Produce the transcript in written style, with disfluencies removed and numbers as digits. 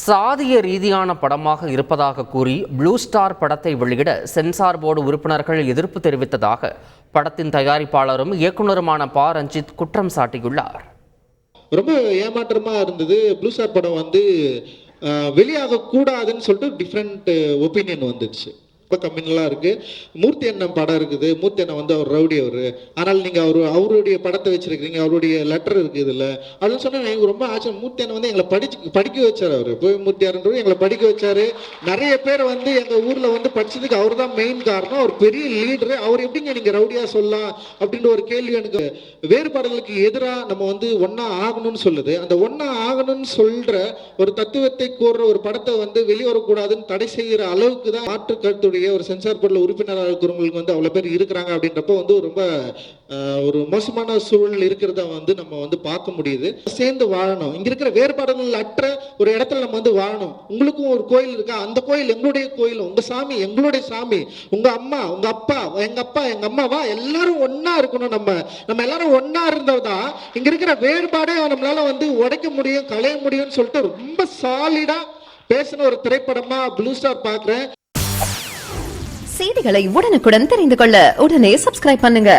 சாதிய ரீதியான படமாக இருப்பதாக கூறி ப்ளூ ஸ்டார் படத்தை வெளியிட சென்சார் போர்டு உறுப்பினர்கள் எதிர்ப்பு தெரிவித்ததாக படத்தின் தயாரிப்பாளரும் இயக்குனருமான ப. ரஞ்சித் குற்றம் சாட்டியுள்ளார். ரொம்ப ஏமாற்றமா இருந்தது. ப்ளூ ஸ்டார் படம் வெளியாக கூடாதுன்னு சொல்லிட்டு டிஃப்ரெண்ட் ஒப்பீனியன் வந்துச்சு. ரொம்ப கம்மினலாக இருக்குது. மூர்த்தி அண்ணன் படம் இருக்குது. மூர்த்தி அண்ணன் அவர் ரவுடி ஆனால் நீங்கள் அவருடைய படத்தை வச்சிருக்கிறீங்க, அவருடைய லெட்டர் இருக்குது இதில் அப்படின்னு சொன்னால் எனக்கு ரொம்ப ஆச்சரியம். மூர்த்தி அண்ணன் எங்களை படிக்க வச்சார். அவர் போய் மூர்த்தியார்ன்றவர் எங்களை படிக்க வச்சார். நிறைய பேர் எங்கள் ஊரில் படிச்சதுக்கு அவர் தான் மெயின் காரணம். அவர் பெரிய லீடரு. அவர் எப்படிங்க நீங்கள் ரவுடியாக சொல்லலாம் அப்படின்ற ஒரு கேள்வி எனக்கு. வேறுபாடுகளுக்கு எதிராக நம்ம ஒன்றா ஆகணும்னு சொல்லுது. அந்த ஒன்றா ஆகணும்னு சொல்கிற ஒரு தத்துவத்தை கோர்ற ஒரு படத்தை வெளிவரக்கூடாதுன்னு தடை செய்கிற அளவுக்கு தான் மாற்று கருத்து ஒரு சென்சார் போர்டுல உறுப்பினராக இருக்கிறவங்களுக்கு அவ்வளவு பேர் இருக்கிறாங்க. அப்படின்றப்ப ரொம்ப ஒரு மோசமான சூழல் இருக்கிறத நம்ம பார்க்க முடியுது. சேர்ந்து வாழணும். இங்க இருக்கிற வேறுபாடுகள் அற்ற ஒரு இடத்துல நம்ம வாழணும். உங்களுக்கும் ஒரு கோயில் இருக்கா, அந்த கோயில் எங்களுடைய கோயில், உங்க சாமி எங்களுடைய சாமி, உங்க அம்மா உங்க அப்பா எங்க அம்மாவா, எல்லாரும் ஒன்னா இருக்கணும். நம்ம எல்லாரும் ஒன்னா இருந்தோம்தான் இங்க இருக்கிற வேறுபாடே நம்மளால உடைக்க முடியும், களைய முடியும்னு சொல்லிட்டு ரொம்ப சாலிடா பேசின ஒரு திரைப்படமா ப்ளூ ஸ்டார் பாக்குறேன். செய்திகளை உடனுக்குடன் தெரிந்து கொள்ள உடனே சப்ஸ்கிரைப் பண்ணுங்க.